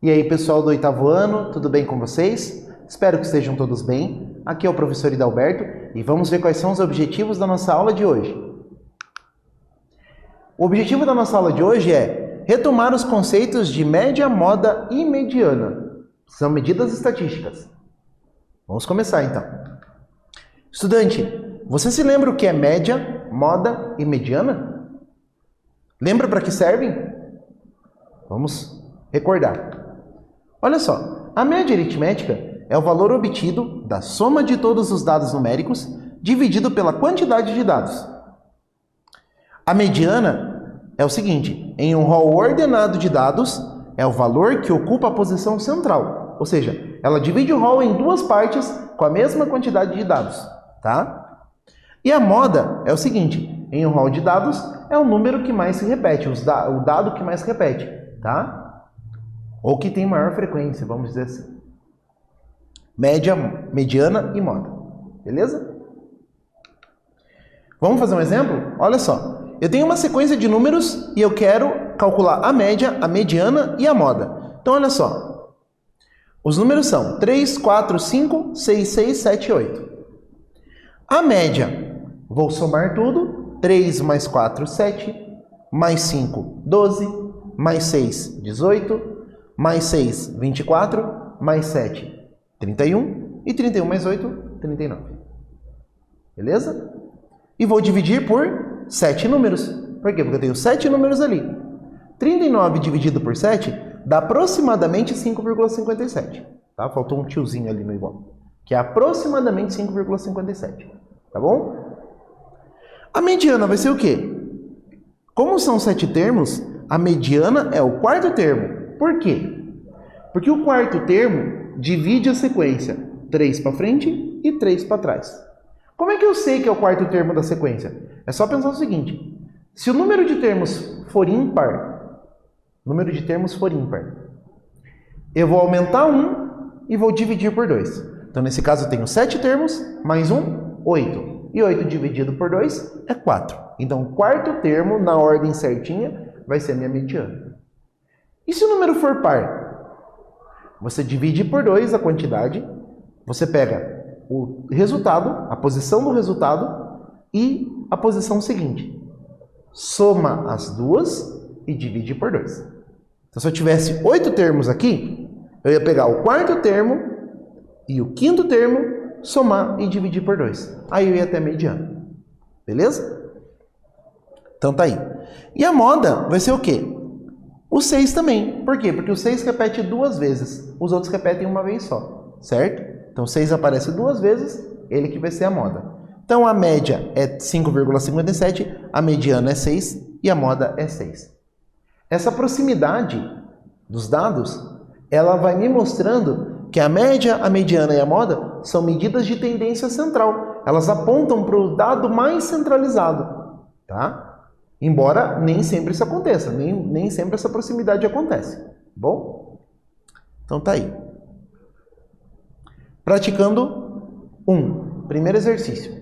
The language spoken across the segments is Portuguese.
E aí, pessoal do oitavo ano, tudo bem com vocês? Espero que estejam todos bem. Aqui é o professor Hidalberto e vamos ver quais são os objetivos da nossa aula de hoje. O objetivo da nossa aula de hoje é retomar os conceitos de média, moda e mediana. São medidas estatísticas. Vamos começar então. Estudante, você se lembra o que é média, moda e mediana? Lembra para que servem? Vamos recordar. Olha só, a média aritmética é o valor obtido da soma de todos os dados numéricos dividido pela quantidade de dados. A mediana é o seguinte, em um rol ordenado de dados, é o valor que ocupa a posição central, ou seja, ela divide o rol em duas partes com a mesma quantidade de dados, tá? E a moda é o seguinte, em um rol de dados, é o número que mais se repete, o dado que mais se repete, tá? Ou que tem maior frequência, vamos dizer assim. Média, mediana e moda. Beleza? Vamos fazer um exemplo? Olha só. Eu tenho uma sequência de números e eu quero calcular a média, a mediana e a moda. Então, olha só. Os números são 3, 4, 5, 6, 6, 7 e 8. A média, vou somar tudo. 3 mais 4, 7. Mais 5, 12. Mais 6, 18. Mais 6, 24, mais 7, 31, e 31 mais 8, 39. Beleza? E vou dividir por 7 números. Por quê? Porque eu tenho 7 números ali. 39 dividido por 7 dá aproximadamente 5,57. Tá? Faltou um tiozinho ali no igual. Que é aproximadamente 5,57. Tá bom? A mediana vai ser o quê? Como são 7 termos, a mediana é o quarto termo. Por quê? Porque o quarto termo divide a sequência 3 para frente e 3 para trás. Como é que eu sei que é o quarto termo da sequência? É só pensar o seguinte, se o número de termos for ímpar, eu vou aumentar 1 e vou dividir por 2. Então, nesse caso, eu tenho 7 termos, mais 1, 8. E 8 dividido por 2 é 4. Então, o quarto termo, na ordem certinha, vai ser a minha mediana. E se o número for par? Você divide por 2 a quantidade, você pega o resultado, a posição do resultado e a posição seguinte. Soma as duas e divide por 2. Então, se eu tivesse 8 termos aqui, eu ia pegar o quarto termo e o quinto termo, somar e dividir por 2. Aí eu ia ter a mediana. Beleza? Então tá aí. E a moda vai ser o quê? O 6 também. Por quê? Porque o 6 repete 2 vezes. Os outros repetem uma vez só. Certo? Então, 6 aparece 2 vezes, ele que vai ser a moda. Então, a média é 5,57, a mediana é 6 e a moda é 6. Essa proximidade dos dados, ela vai me mostrando que a média, a mediana e a moda são medidas de tendência central. Elas apontam para o dado mais centralizado. Tá? Embora nem sempre isso aconteça, nem sempre essa proximidade acontece. Bom? Então tá aí. Praticando 1. Primeiro exercício.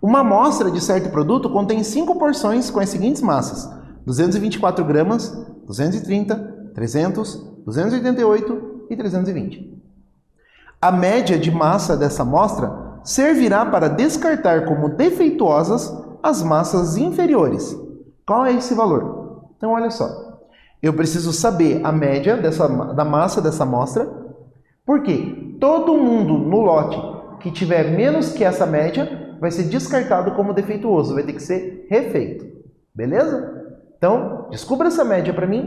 Uma amostra de certo produto contém 5 porções com as seguintes massas: 224 gramas, 230, 300, 288 e 320. A média de massa dessa amostra servirá para descartar como defeituosas as massas inferiores. Qual é esse valor? Então, olha só. Eu preciso saber a média da massa dessa amostra, porque todo mundo no lote que tiver menos que essa média vai ser descartado como defeituoso, vai ter que ser refeito. Beleza? Então, descubra essa média para mim.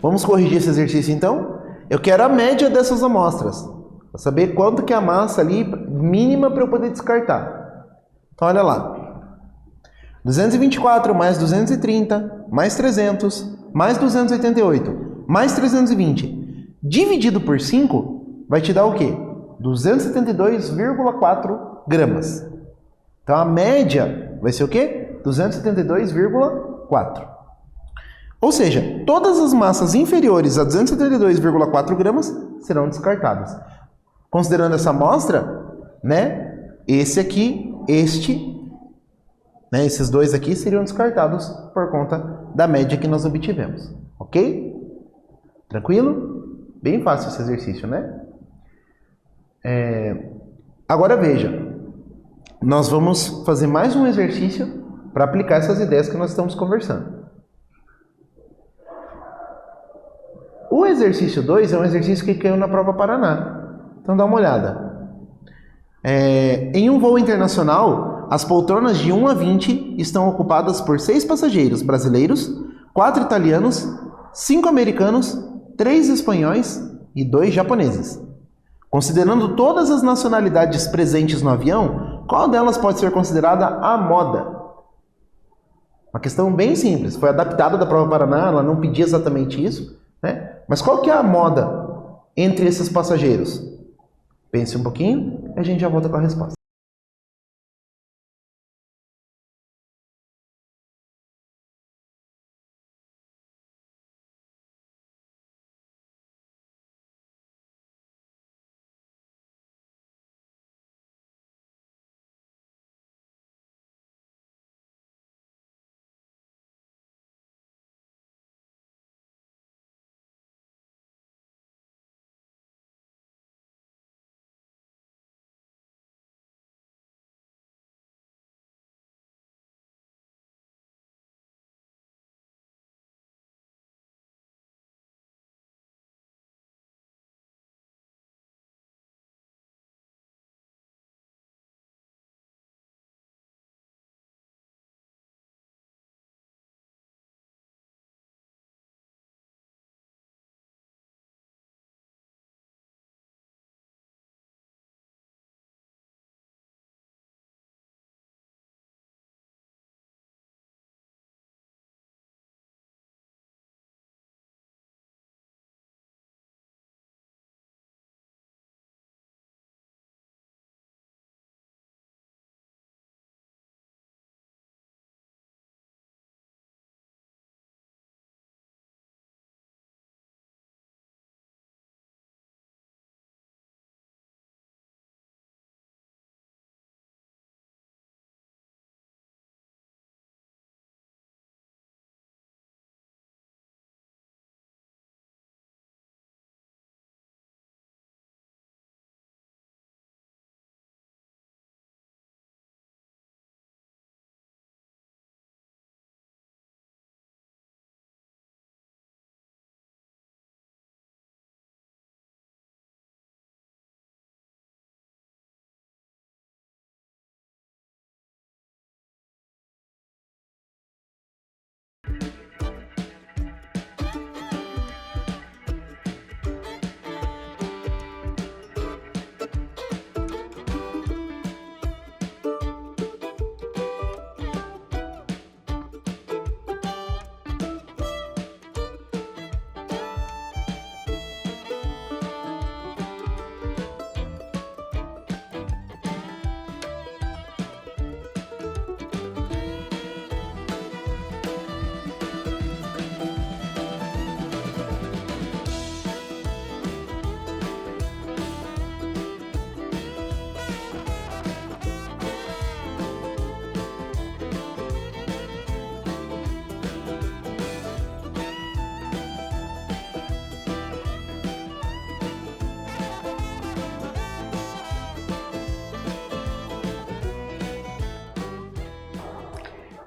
Vamos corrigir esse exercício então? Eu quero a média dessas amostras, para saber quanto que é a massa ali mínima para eu poder descartar. Então olha lá, 224 mais 230, mais 300, mais 288, mais 320, dividido por 5, vai te dar o quê? 272,4 gramas. Então a média vai ser o quê? 272,4. Ou seja, todas as massas inferiores a 272,4 gramas serão descartadas. Considerando essa amostra, né, esse aqui, né, esses dois aqui seriam descartados por conta da média que nós obtivemos. Ok? Tranquilo? Bem fácil esse exercício, né? Agora veja, nós vamos fazer mais um exercício para aplicar essas ideias que nós estamos conversando. O exercício 2 é um exercício que caiu na prova Paraná. Então dá uma olhada. Em um voo internacional, as poltronas de 1 a 20 estão ocupadas por 6 passageiros brasileiros, 4 italianos, 5 americanos, 3 espanhóis e 2 japoneses. Considerando todas as nacionalidades presentes no avião, qual delas pode ser considerada a moda? Uma questão bem simples, foi adaptada da prova Paraná, ela não pedia exatamente isso, né? Mas qual que é a moda entre esses passageiros? Pense um pouquinho e a gente já volta com a resposta.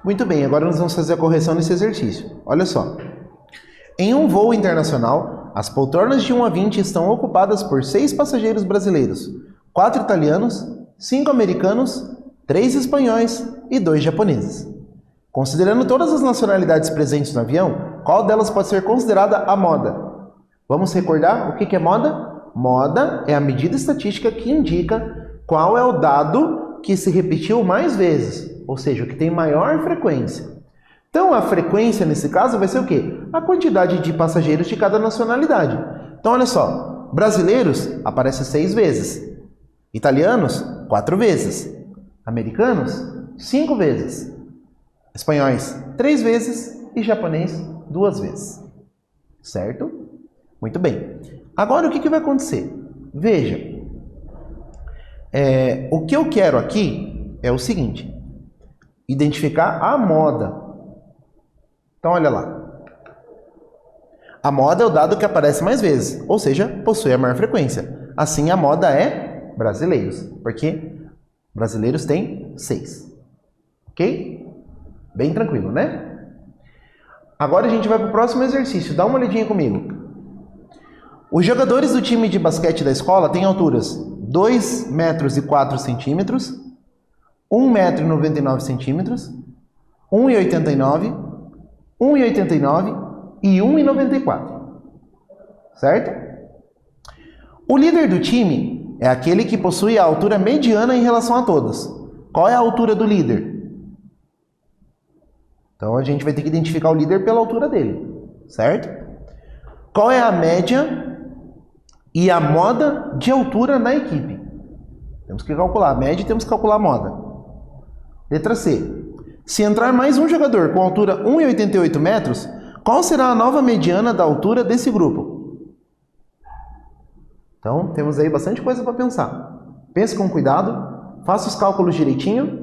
Muito bem, agora nós vamos fazer a correção nesse exercício. Olha só. Em um voo internacional, as poltronas de 1 a 20 estão ocupadas por 6 passageiros brasileiros, 4 italianos, 5 americanos, 3 espanhóis e 2 japoneses. Considerando todas as nacionalidades presentes no avião, Qual delas pode ser considerada a moda? Vamos recordar o que é moda? Moda é a medida estatística que indica qual é o dado que se repetiu mais vezes, ou seja, o que tem maior frequência. Então, a frequência, nesse caso, vai ser o quê? A quantidade de passageiros de cada nacionalidade. Então, olha só, brasileiros aparece 6 vezes, italianos, 4 vezes, americanos, 5 vezes, espanhóis, 3 vezes e japonês, 2 vezes. Certo? Muito bem. Agora, o que vai acontecer? Veja, o que eu quero aqui é o seguinte, identificar a moda. Então, olha lá. A moda é o dado que aparece mais vezes, ou seja, possui a maior frequência. Assim, a moda é brasileiros, porque brasileiros tem 6. Ok? Bem tranquilo, né? Agora a gente vai para o próximo exercício. Dá uma olhadinha comigo. Os jogadores do time de basquete da escola têm alturas 2 metros e 4 centímetros, 1 metro e 99 centímetros, 1,89, 1,89 e 1,94. Certo? O líder do time é aquele que possui a altura mediana em relação a todos. Qual é a altura do líder? Então a gente vai ter que identificar o líder pela altura dele, certo? Qual é a média e a moda de altura na equipe? Temos que calcular a média e temos que calcular a moda. Letra C. Se entrar mais um jogador com altura 1,88 metros, qual será a nova mediana da altura desse grupo? Então, temos aí bastante coisa para pensar. Pense com cuidado, faça os cálculos direitinho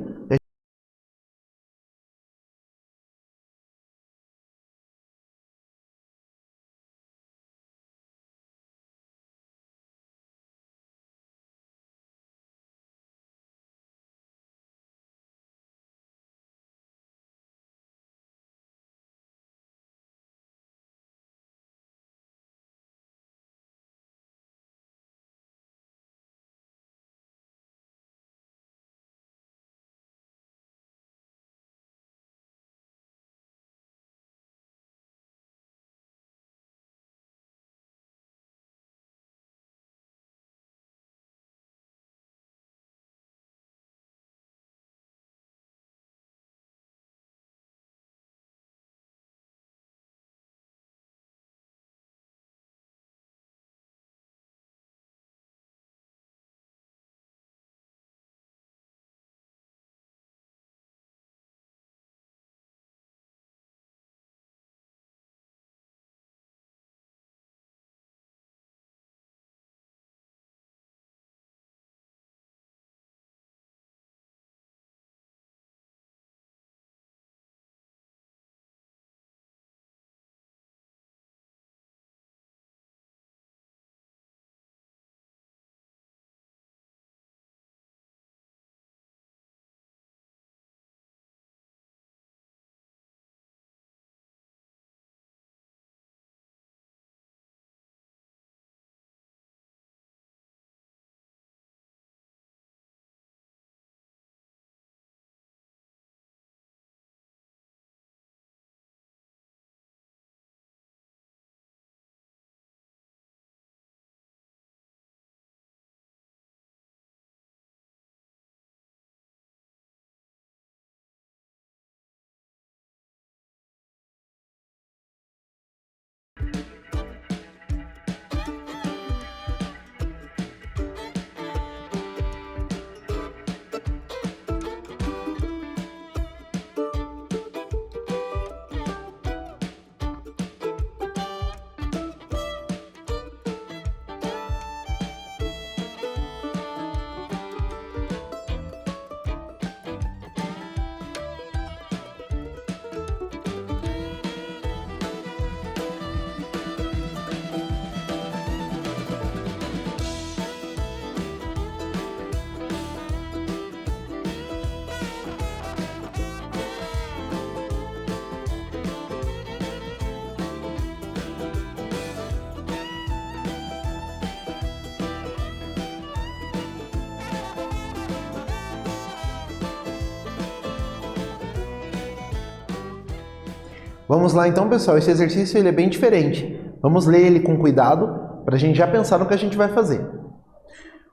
Vamos lá então, pessoal, esse exercício ele é bem diferente. Vamos ler ele com cuidado para a gente já pensar no que a gente vai fazer.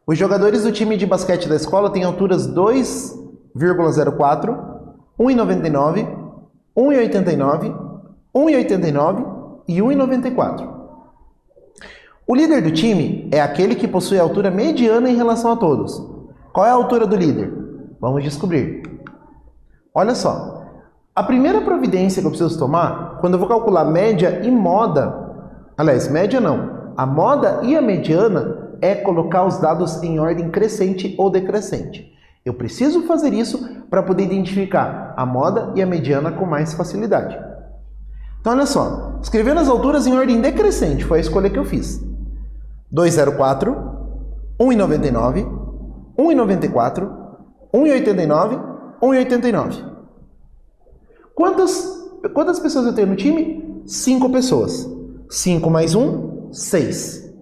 Os jogadores do time de basquete da escola têm alturas 2,04, 1,99, 1,89, 1,89 e 1,94. O líder do time é aquele que possui a altura mediana em relação a todos. Qual é a altura do líder? Vamos descobrir. Olha só. A primeira providência que eu preciso tomar, quando eu vou calcular média e moda, aliás, média não, a moda e a mediana é colocar os dados em ordem crescente ou decrescente. Eu preciso fazer isso para poder identificar a moda e a mediana com mais facilidade. Então, olha só, escrevendo as alturas em ordem decrescente, foi a escolha que eu fiz. 2,04, 1,99, 1,94, 1,89, 1,89. Quantas pessoas eu tenho no time? 5 pessoas. 5 mais 1, 6.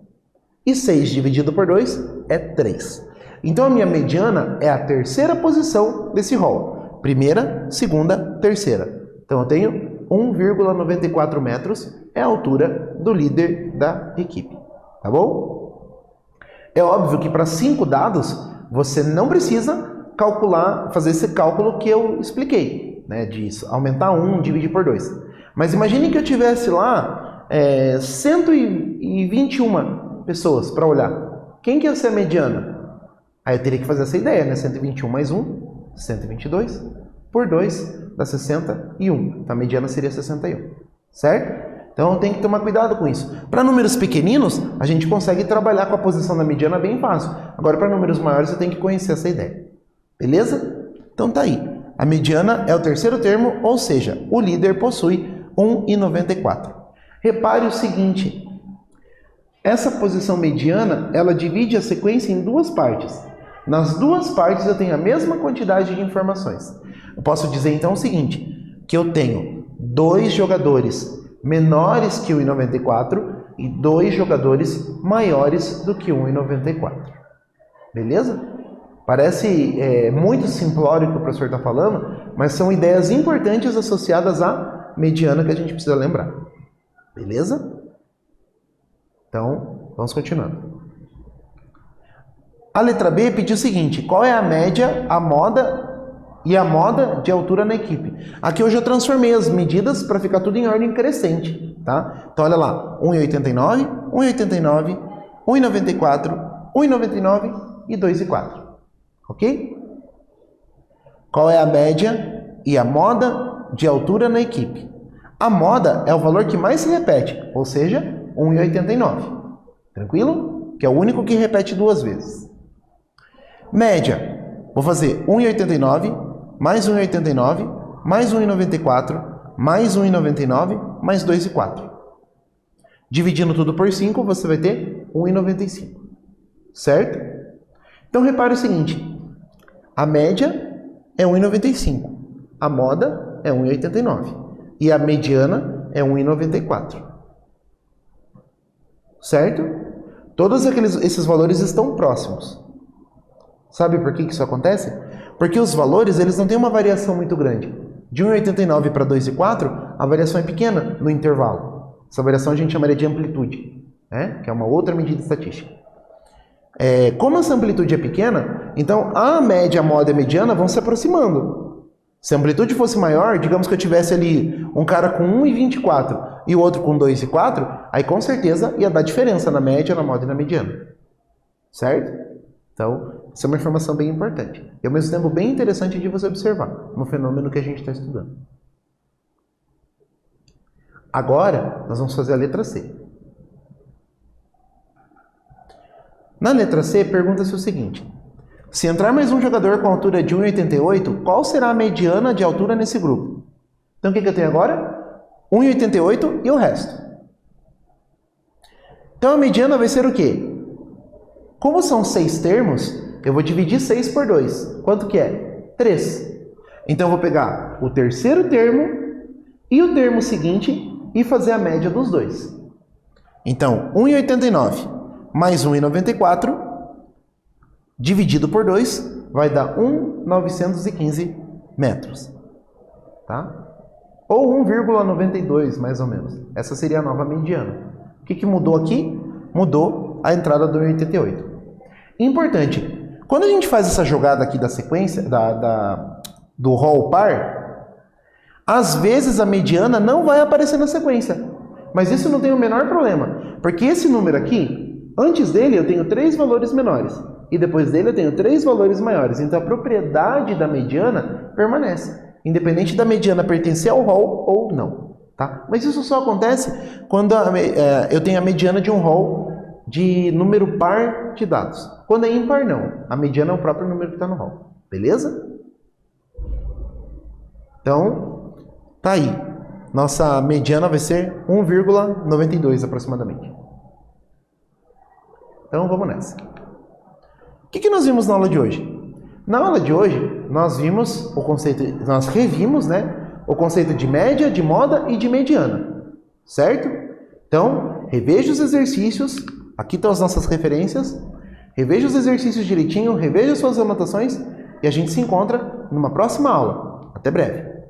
E 6 dividido por 2 é 3. Então a minha mediana é a terceira posição desse rol. Primeira, segunda, terceira. Então eu tenho 1,94 metros, é a altura do líder da equipe. Tá bom? É óbvio que para 5 dados, você não precisa fazer esse cálculo que eu expliquei. Né, de aumentar 1, dividir por 2. Mas imagine que eu tivesse lá 121 pessoas para olhar. Quem que ia ser a mediana? Aí eu teria que fazer essa ideia, né? 121 mais 1, 122, por 2 dá 61. Então a mediana seria 61, certo? Então tem que tomar cuidado com isso. Para números pequeninos, a gente consegue trabalhar com a posição da mediana bem fácil. Agora para números maiores, você tem que conhecer essa ideia. Beleza? Então tá aí. A mediana é o terceiro termo, ou seja, o líder possui 1,94. Repare o seguinte, essa posição mediana, ela divide a sequência em duas partes. Nas duas partes eu tenho a mesma quantidade de informações. Eu posso dizer então o seguinte, que eu tenho 2 jogadores menores que 1,94 e 2 jogadores maiores do que 1,94. Beleza? Parece muito simplório o que o professor está falando, mas são ideias importantes associadas à mediana que a gente precisa lembrar. Beleza? Então, vamos continuando. A letra B pediu o seguinte, qual é a média, a moda e a moda de altura na equipe? Aqui eu já transformei as medidas para ficar tudo em ordem crescente. Tá? Então, olha lá, 1,89, 1,89, 1,94, 1,99 e 2,4. Ok? Qual é a média e a moda de altura na equipe? A moda é o valor que mais se repete, ou seja, 1,89. Tranquilo? Que é o único que repete 2 vezes. Média. Vou fazer 1,89, mais 1,89, mais 1,94, mais 1,99, mais 2,4. Dividindo tudo por 5, você vai ter 1,95. Certo? Então, repare o seguinte. A média é 1,95. A moda é 1,89. E a mediana é 1,94. Certo? Todos esses valores estão próximos. Sabe por que isso acontece? Porque os valores eles não têm uma variação muito grande. De 1,89 para 2,4, a variação é pequena no intervalo. Essa variação a gente chamaria de amplitude, né? Que é uma outra medida estatística. Como essa amplitude é pequena, então a média, a moda e a mediana vão se aproximando. Se a amplitude fosse maior, digamos que eu tivesse ali um cara com 1,24 e o outro com 2,4, aí com certeza ia dar diferença na média, na moda e na mediana. Certo? Então, isso é uma informação bem importante. E ao mesmo tempo bem interessante de você observar no fenômeno que a gente está estudando. Agora, nós vamos fazer a letra C. Na letra C, pergunta-se o seguinte. Se entrar mais um jogador com altura de 1,88, qual será a mediana de altura nesse grupo? Então, o que eu tenho agora? 1,88 e o resto. Então, a mediana vai ser o quê? Como são 6 termos, eu vou dividir 6 por 2. Quanto que é? 3. Então, eu vou pegar o terceiro termo e o termo seguinte e fazer a média dos dois. Então, 1,89 mais 1,94 dividido por 2 vai dar 1,915 metros. Tá? ou 1,92 mais ou menos. Essa seria a nova mediana. O que mudou aqui? Mudou a entrada do 88. Importante, quando a gente faz essa jogada aqui da sequência, do rol par, às vezes a mediana não vai aparecer na sequência. Mas isso não tem o menor problema, porque esse número aqui, antes dele eu tenho 3 valores menores, e depois dele eu tenho 3 valores maiores. Então a propriedade da mediana permanece, independente da mediana pertencer ao rol ou não. Tá? Mas isso só acontece quando eu tenho a mediana de um rol de número par de dados. Quando é ímpar, não. A mediana é o próprio número que está no rol. Beleza? Então, tá aí. Nossa mediana vai ser 1,92 aproximadamente. Então, vamos nessa. O que nós vimos na aula de hoje? Na aula de hoje, nós vimos o conceito, nós revimos, né? O conceito de média, de moda e de mediana, certo? Então, reveja os exercícios, aqui estão as nossas referências, reveja os exercícios direitinho, reveja suas anotações e a gente se encontra numa próxima aula. Até breve!